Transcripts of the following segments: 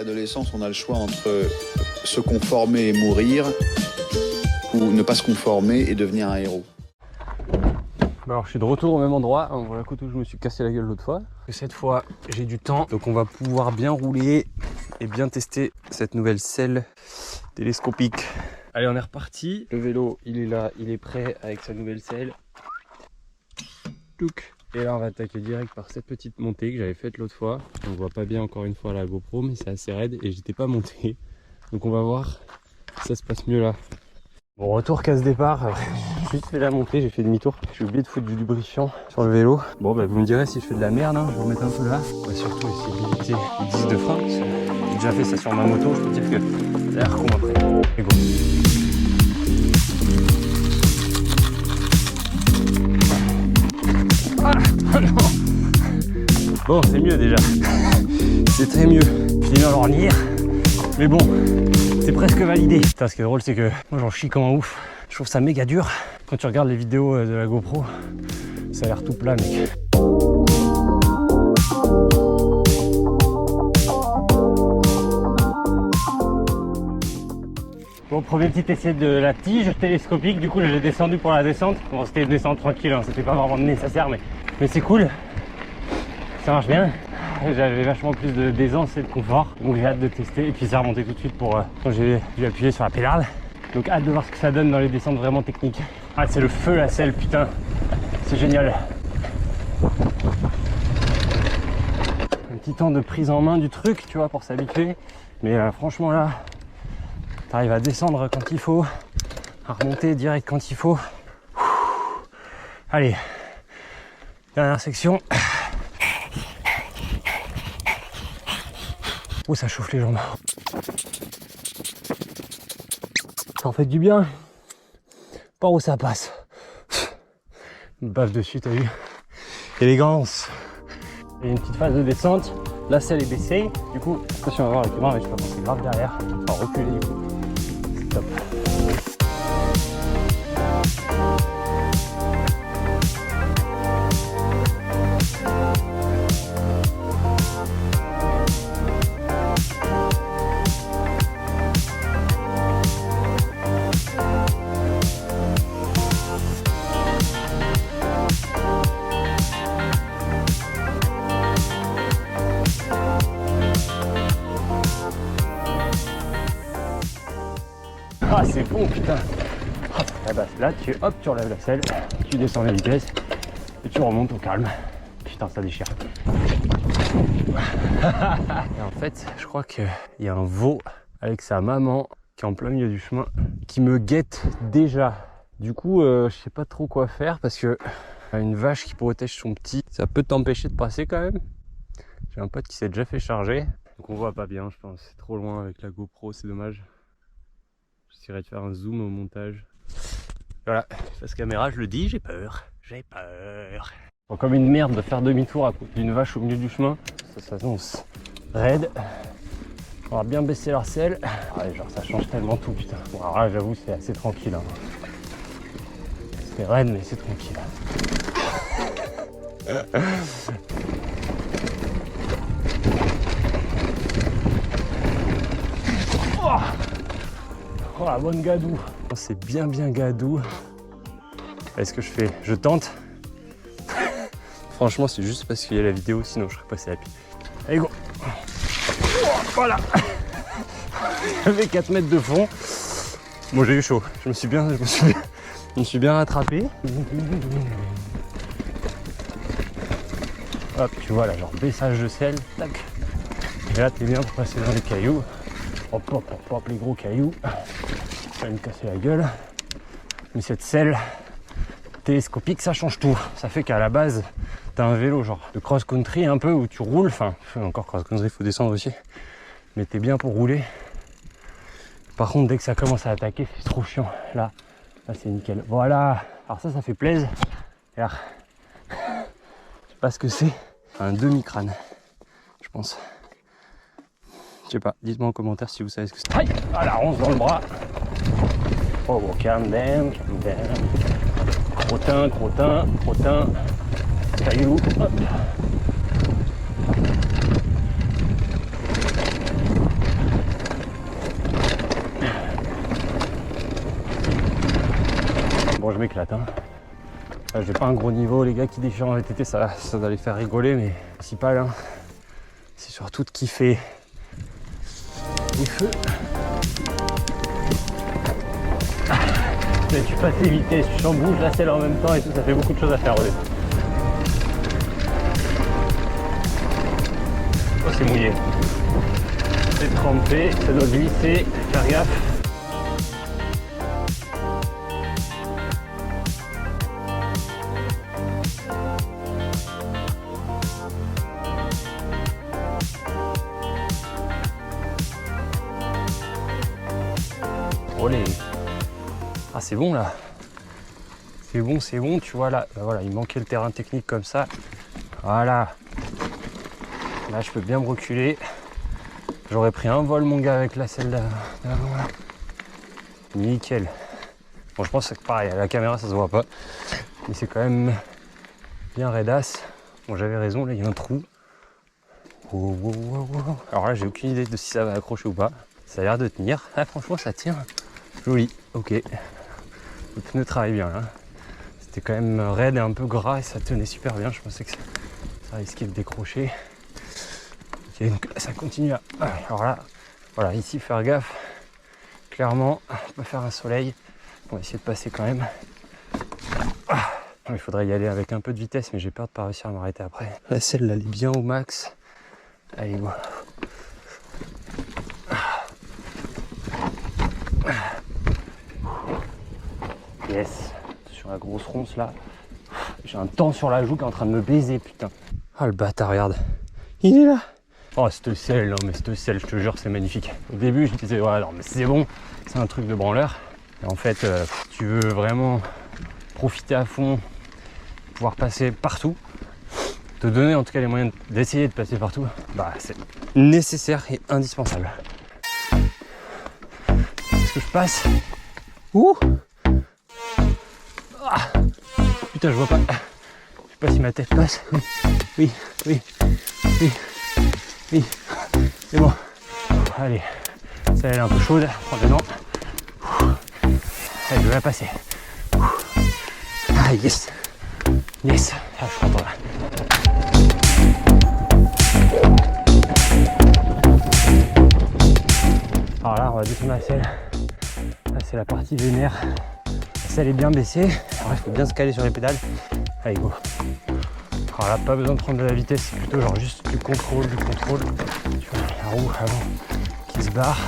l'adolescence, on a le choix entre se conformer et mourir, ou ne pas se conformer et devenir un héros. Alors je suis de retour au même endroit, voilà le coup où je me suis cassé la gueule l'autre fois. Et cette fois j'ai du temps, donc on va pouvoir bien rouler et bien tester cette nouvelle selle télescopique. Allez, on est reparti, le vélo il est là, il est prêt avec sa nouvelle selle. Et là on va attaquer direct par cette petite montée que j'avais faite l'autre fois. On voit pas bien encore une fois la GoPro, mais c'est assez raide et j'étais pas monté. Donc on va voir si ça se passe mieux là. Bon, retour casse départ, j'ai juste fait la montée, j'ai fait demi-tour. J'ai oublié de foutre du lubrifiant sur le vélo. Bon bah vous me direz si je fais de la merde, hein, je vais remettre un peu là. On va surtout essayer d'éviter les disques de frein. J'ai déjà fait ça sur ma moto, je peux dire que ça a l'air con après. Et go. Ah non. Bon, c'est mieux déjà. C'est très mieux. J'ai mis en ornière. Mais bon, c'est presque validé. Putain, ce qui est drôle, c'est que moi j'en chie comme un ouf. Je trouve ça méga dur. Quand tu regardes les vidéos de la GoPro, ça a l'air tout plat, mec. Bon, premier petit essai de la tige télescopique. Du coup, j'ai descendu pour la descente. Bon, c'était une descente tranquille, hein. C'était pas vraiment nécessaire, mais c'est cool. Ça marche bien. J'avais vachement plus d'aisance et de confort, donc j'ai hâte de tester et puis c'est remonté tout de suite pour quand j'ai dû appuyer sur la pédale. Donc hâte de voir ce que ça donne dans les descentes vraiment techniques. Ah, c'est le feu la selle, putain, c'est génial. Un petit temps de prise en main du truc, tu vois, pour s'habituer, mais franchement là, t'arrives à descendre quand il faut, à remonter direct quand il faut. Allez, dernière section. Oh, ça chauffe les jambes. Ça en fait du bien. Par où ça passe. Baffe dessus, t'as vu. Élégance. Il y a une petite phase de descente. La selle est baissée. Du coup, attention, on va voir la caméra, mais je peux passer grave derrière. On va reculer du coup. C'est top. Ah, c'est bon, putain. Ah bah, là, tu relèves la selle, tu descends la vitesse et tu remontes au calme. Putain, ça déchire. Et en fait, je crois qu'il y a un veau avec sa maman qui est en plein milieu du chemin, qui me guette déjà. Du coup, je sais pas trop quoi faire parce que une vache qui protège son petit, ça peut t'empêcher de passer quand même. J'ai un pote qui s'est déjà fait charger, donc on voit pas bien, je pense. C'est trop loin avec la GoPro, c'est dommage. J'essaierai de faire un zoom au montage. Voilà, face caméra, je le dis, j'ai peur. J'ai peur. Bon, comme une merde de faire demi-tour à côté d'une vache au milieu du chemin, ça s'annonce raide. On va bien baisser leur selle. Ah, genre ça change tellement tout, putain. Bon, alors là, j'avoue, c'est assez tranquille. Hein. C'est raide, mais c'est tranquille. Oh, la bonne gadou. C'est bien gadou. Est-ce que je fais? Je tente. Franchement, c'est juste parce qu'il y a la vidéo, sinon je serais passé à pied. Allez, go. Oh, voilà. J'avais 4 mètres de fond. Bon, j'ai eu chaud. Je me suis bien rattrapé. Hop, tu vois là, genre baissage de selle. Tac. Et là, t'es bien pour passer dans les cailloux. Hop, hop, hop, hop, les gros cailloux. Ça va me casser la gueule. Mais cette selle télescopique, ça change tout. Ça fait qu'à la base, t'as un vélo genre de cross-country un peu où tu roules. Enfin, encore cross-country, il faut descendre aussi. Mais t'es bien pour rouler. Par contre, dès que ça commence à attaquer, c'est trop chiant. Là c'est nickel. Voilà. Alors ça fait plaisir. Regarde. Je sais pas ce que c'est. Un demi-crâne, je pense. Je sais pas, dites-moi en commentaire si vous savez ce que c'est. Aïe, ah la ronce dans le bras. Oh, bon, calm down. Crottin. Caillou, hop. bon, je m'éclate. Hein. J'ai pas un gros niveau, les gars qui déchirent en VTT, ça doit les faire rigoler, mais le principal, hein, c'est surtout de kiffer les feux. Tu passes les vitesses, tu chambouges la selle en même temps et tout, ça fait beaucoup de choses à faire. Ouais. Oh, c'est mouillé. C'est trempé, ça doit glisser, faire gaffe. Olé. Ah, c'est bon là. C'est bon, tu vois là. Voilà, il manquait le terrain technique comme ça. Voilà. Là, je peux bien me reculer. J'aurais pris un vol, mon gars, avec la selle d'avant là. Nickel. Bon, je pense que pareil, à la caméra, ça se voit pas. Mais c'est quand même bien raidasse. Bon, j'avais raison, là, il y a un trou. Wow, wow, wow, wow. Alors là, j'ai aucune idée de si ça va accrocher ou pas. Ça a l'air de tenir. Ah, franchement, ça tient. Joli. Ok. Le pneu travaille bien là. C'était quand même raide et un peu gras et ça tenait super bien. Je pensais que ça risquait de décrocher. Ok, donc ça continue à... Alors là, voilà, ici faire gaffe. Clairement, on va faire un soleil. On va essayer de passer quand même. Il faudrait y aller avec un peu de vitesse, mais j'ai peur de pas réussir à m'arrêter après. La selle, elle est bien au max. Allez, go. Yes, sur la grosse ronce là. J'ai un temps sur la joue qui est en train de me baiser, putain. Ah, le bâtard, regarde. Il est là. Oh, cette selle, non mais cette selle, je te jure, c'est magnifique. Au début, je me disais, ouais, non mais c'est bon, c'est un truc de branleur. Et en fait, tu veux vraiment profiter à fond, pouvoir passer partout, te donner en tout cas les moyens d'essayer de passer partout, bah c'est nécessaire et indispensable. Est-ce que je passe? Ouh! Ah, putain, je vois pas. Je sais pas si ma tête passe. Oui. C'est bon. Allez, ça elle est un peu chaude. Prends dedans. Allez, je vais la passer. Ah, yes. Yes. Ah, je suis content là. Alors là, on va descendre la selle. Là, c'est la partie vénère. La selle est bien baissée. Alors il faut bien se caler sur les pédales. Allez, go. Alors là, pas besoin de prendre de la vitesse, c'est plutôt genre juste du contrôle. Tu vois, la roue avant qui se barre.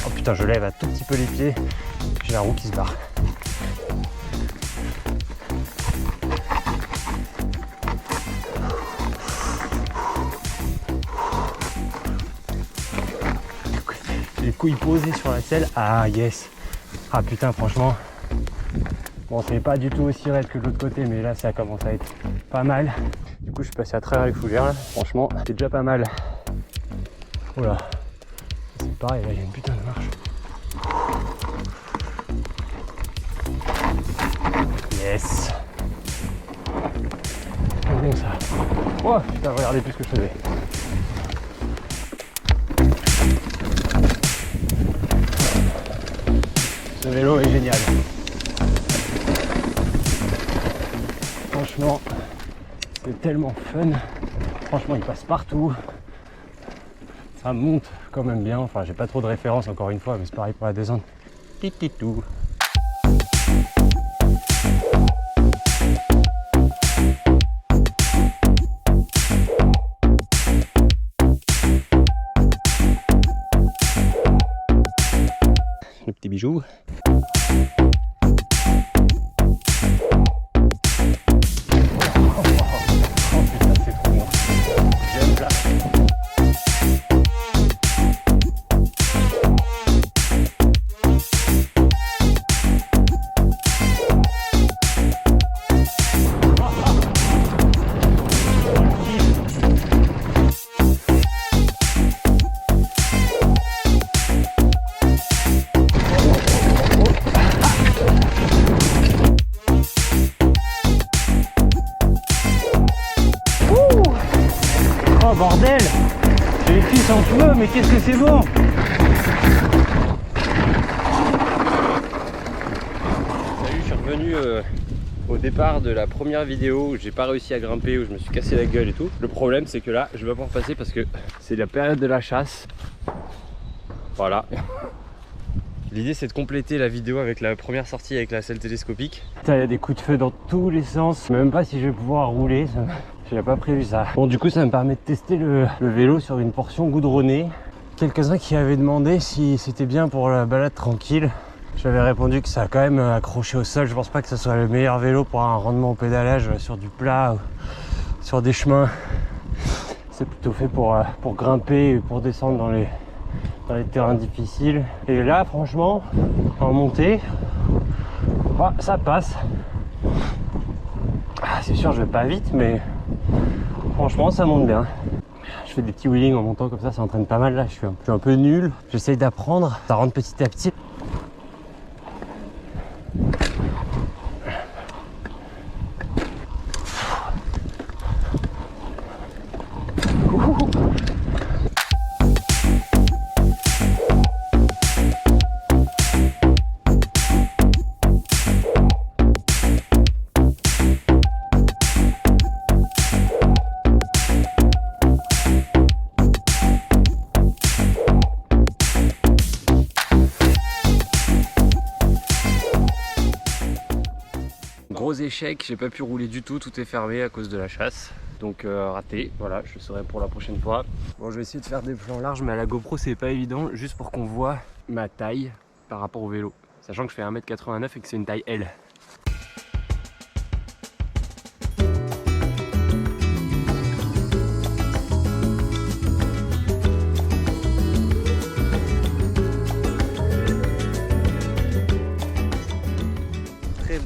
Oh putain, je lève un tout petit peu les pieds. J'ai la roue qui se barre. Les couilles posées sur la selle. Ah yes. Ah putain, franchement. Bon, c'est pas du tout aussi raide que de l'autre côté, mais là ça commence à être pas mal. Du coup, je suis passé à travers les fougères là. Franchement, c'est déjà pas mal. Voilà. C'est pareil, là il y a une putain de marche. Yes. C'est bon ça. Oh putain, regardez plus ce que je faisais. Ce vélo est génial. Franchement, c'est tellement fun. Franchement, il passe partout. Ça monte quand même bien. Enfin, j'ai pas trop de références encore une fois, mais c'est pareil pour la descente. Tititou. Le petit bijou. Bordel, j'ai les cuisses en feu, mais qu'est-ce que c'est bon! Salut, je suis revenu. revenu au départ de la première vidéo où j'ai pas réussi à grimper, où je me suis cassé la gueule et tout. Le problème c'est que là je vais pas pouvoir passer parce que c'est la période de la chasse. Voilà. L'idée c'est de compléter la vidéo avec la première sortie avec la selle télescopique. Putain, il y a des coups de feu dans tous les sens. Je sais même pas si je vais pouvoir rouler. J'avais pas prévu ça. Bon, du coup ça me permet de tester le vélo sur une portion goudronnée. Quelques-uns qui avaient demandé si c'était bien pour la balade tranquille. J'avais répondu que ça a quand même accroché au sol. Je pense pas que ce soit le meilleur vélo pour un rendement au pédalage sur du plat, ou sur des chemins. C'est plutôt fait pour grimper et pour descendre dans les terrains difficiles. Et là franchement en montée, ça passe. C'est sûr je vais pas vite, mais franchement ça monte bien. Je fais des petits wheelings en montant comme ça entraîne pas mal. Là je suis un peu nul, j'essaye d'apprendre, ça rentre petit à petit. Gros échec, j'ai pas pu rouler du tout, tout est fermé à cause de la chasse. Donc raté, voilà, je saurai pour la prochaine fois. Bon, je vais essayer de faire des plans larges, mais à la GoPro c'est pas évident, juste pour qu'on voit ma taille par rapport au vélo. Sachant que je fais 1m89 et que c'est une taille L.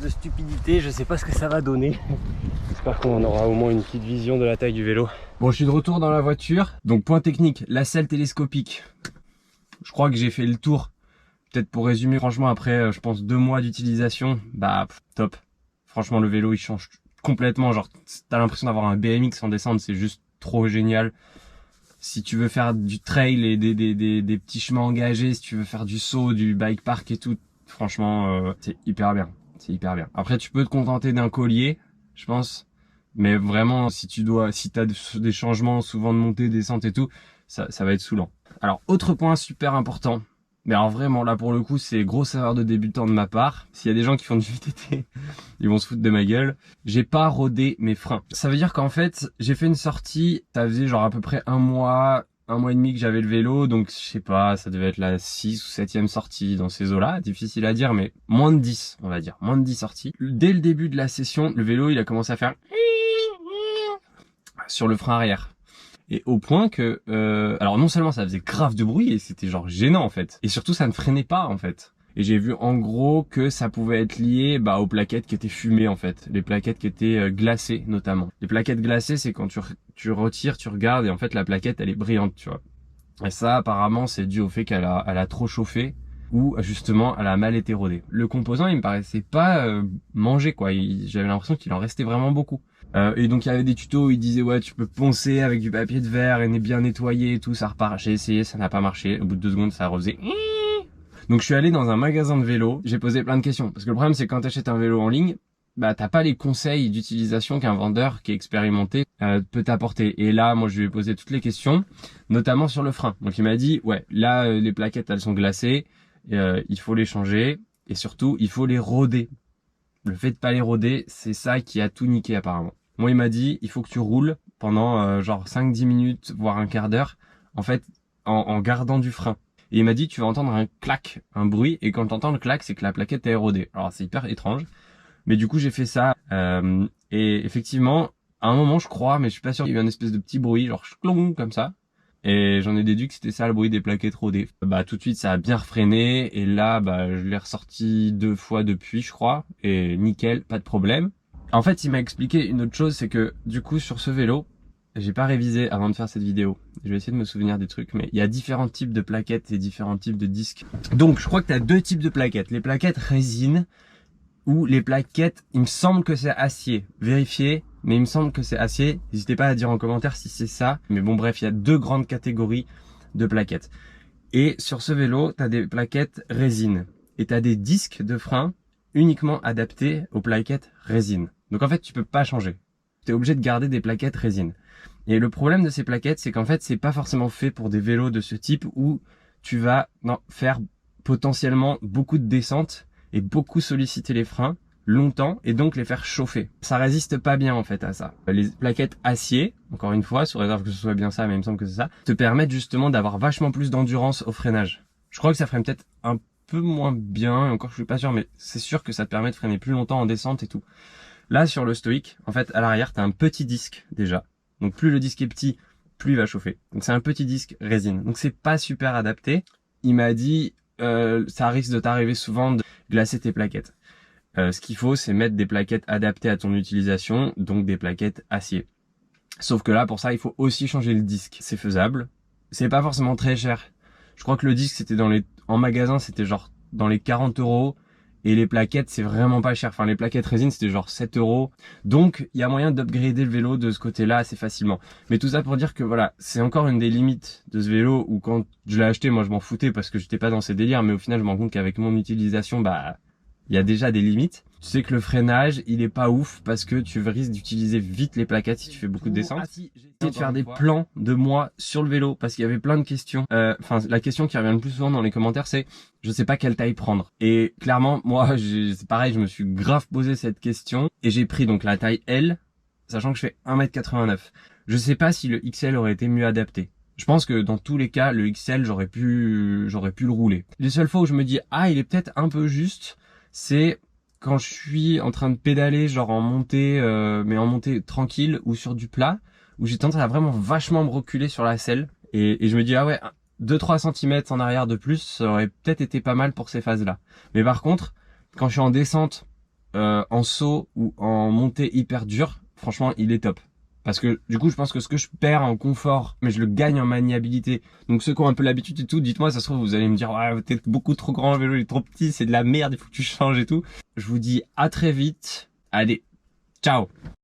De stupidité, je sais pas ce que ça va donner. J'espère qu'on aura au moins une petite vision de la taille du vélo. Bon, je suis de retour dans la voiture. Donc point technique, la selle télescopique. Je crois que j'ai fait le tour. Peut-être pour résumer, franchement après je pense 2 mois d'utilisation, top. Franchement le vélo il change complètement, genre t'as l'impression d'avoir un BMX en descente, c'est juste trop génial. Si tu veux faire du trail et des petits chemins engagés, si tu veux faire du saut, du bike park et tout, franchement c'est hyper bien. C'est hyper bien. Après, tu peux te contenter d'un collier, je pense. Mais vraiment, si t'as des changements souvent de montée, descente et tout, ça va être saoulant. Alors, autre point super important. Mais alors vraiment, là pour le coup, c'est grosse erreur de débutant de ma part. S'il y a des gens qui font du VTT, ils vont se foutre de ma gueule. J'ai pas rodé mes freins. Ça veut dire qu'en fait, j'ai fait une sortie, ça faisait genre à peu près un mois et demi que j'avais le vélo, donc je sais pas, ça devait être la 6 ou 7e sortie dans ces eaux-là, difficile à dire, mais moins de 10, on va dire, moins de 10 sorties. Dès le début de la session, le vélo, il a commencé à faire sur le frein arrière. Et au point que, alors non seulement ça faisait grave de bruit, et c'était genre gênant en fait, et surtout ça ne freinait pas en fait. Et j'ai vu en gros que ça pouvait être lié aux plaquettes qui étaient fumées en fait, les plaquettes qui étaient glacées notamment. Les plaquettes glacées, c'est quand tu retires, tu regardes et en fait la plaquette elle est brillante, tu vois. Et ça apparemment c'est dû au fait qu'elle a trop chauffé ou justement elle a mal été rodée. Le composant il me paraissait pas mangé quoi, j'avais l'impression qu'il en restait vraiment beaucoup. Et donc il y avait des tutos où ils disaient ouais tu peux poncer avec du papier de verre et bien nettoyer et tout, ça repart. J'ai essayé, ça n'a pas marché, au bout de 2 secondes ça refaisait. Donc je suis allé dans un magasin de vélo, j'ai posé plein de questions. Parce que le problème c'est que quand tu achètes un vélo en ligne, t'as pas les conseils d'utilisation qu'un vendeur qui est expérimenté peut t'apporter. Et là, moi je lui ai posé toutes les questions, notamment sur le frein. Donc il m'a dit, ouais, là les plaquettes elles sont glacées, il faut les changer et surtout il faut les roder. Le fait de pas les roder, c'est ça qui a tout niqué apparemment. Moi il m'a dit, il faut que tu roules pendant genre 5-10 minutes, voire un quart d'heure, en fait en gardant du frein. Et il m'a dit tu vas entendre un clac, un bruit, et quand tu entends le clac c'est que la plaquette est érodée. Alors c'est hyper étrange, mais du coup j'ai fait ça et effectivement à un moment je crois, mais je suis pas sûr, il y a eu un espèce de petit bruit genre clong comme ça, et j'en ai déduit que c'était ça le bruit des plaquettes rodées. Tout de suite ça a bien refreiné, et là je l'ai ressorti 2 fois depuis je crois, et nickel, pas de problème. En fait il m'a expliqué une autre chose, c'est que du coup sur ce vélo, j'ai pas révisé avant de faire cette vidéo. Je vais essayer de me souvenir des trucs, mais il y a différents types de plaquettes et différents types de disques. Donc je crois que tu as 2 types de plaquettes. Les plaquettes résine ou les plaquettes, il me semble que c'est acier. Vérifiez, mais il me semble que c'est acier. N'hésitez pas à dire en commentaire si c'est ça. Mais bon bref, il y a 2 grandes catégories de plaquettes. Et sur ce vélo, tu as des plaquettes résine. Et tu as des disques de frein uniquement adapté aux plaquettes résine. Donc en fait, tu peux pas changer. Tu es obligé de garder des plaquettes résine. Et le problème de ces plaquettes, c'est qu'en fait, c'est pas forcément fait pour des vélos de ce type où tu vas faire potentiellement beaucoup de descentes et beaucoup solliciter les freins longtemps et donc les faire chauffer. Ça résiste pas bien en fait à ça. Les plaquettes acier, encore une fois, sous réserve que ce soit bien ça, mais il me semble que c'est ça, te permettent justement d'avoir vachement plus d'endurance au freinage. Je crois que ça freine peut-être un peu moins bien, encore je suis pas sûr, mais c'est sûr que ça te permet de freiner plus longtemps en descente et tout. Là sur le Stoic, en fait à l'arrière t'as un petit disque déjà. Donc plus le disque est petit, plus il va chauffer. Donc c'est un petit disque résine. Donc c'est pas super adapté. Il m'a dit ça risque de t'arriver souvent de glacer tes plaquettes. Ce qu'il faut, c'est mettre des plaquettes adaptées à ton utilisation, donc des plaquettes acier. Sauf que là, pour ça, il faut aussi changer le disque. C'est faisable. C'est pas forcément très cher. Je crois que le disque, c'était en magasin, c'était genre dans les 40 €. Et les plaquettes, c'est vraiment pas cher. Enfin, les plaquettes résine, c'était genre 7 €. Donc, il y a moyen d'upgrader le vélo de ce côté-là assez facilement. Mais tout ça pour dire que voilà, c'est encore une des limites de ce vélo où quand je l'ai acheté, moi, je m'en foutais parce que j'étais pas dans ces délires. Mais au final, je me rends compte qu'avec mon utilisation, il y a déjà des limites. Tu sais que le freinage, il est pas ouf parce que tu risques d'utiliser vite les plaquettes si tu fais beaucoup de descente. J'ai essayé de faire des plans de moi sur le vélo parce qu'il y avait plein de questions. La question qui revient le plus souvent dans les commentaires, c'est je sais pas quelle taille prendre. Et clairement, moi, c'est pareil, je me suis grave posé cette question et j'ai pris donc la taille L, sachant que je fais 1,89 m. Je sais pas si le XL aurait été mieux adapté. Je pense que dans tous les cas, le XL, j'aurais pu le rouler. Les seules fois où je me dis il est peut-être un peu juste, c'est quand je suis en train de pédaler, genre en montée, mais en montée tranquille ou sur du plat, où j'ai tendance à vraiment vachement me reculer sur la selle. Et je me dis, 2-3 cm en arrière de plus, ça aurait peut-être été pas mal pour ces phases-là. Mais par contre, quand je suis en descente, en saut ou en montée hyper dure, franchement, il est top. Parce que du coup, je pense que ce que je perds en confort, mais je le gagne en maniabilité. Donc ceux qui ont un peu l'habitude et tout, dites-moi, ça se trouve, vous allez me dire, t'es beaucoup trop grand, le vélo il est trop petit, c'est de la merde, il faut que tu changes et tout. Je vous dis à très vite. Allez, ciao!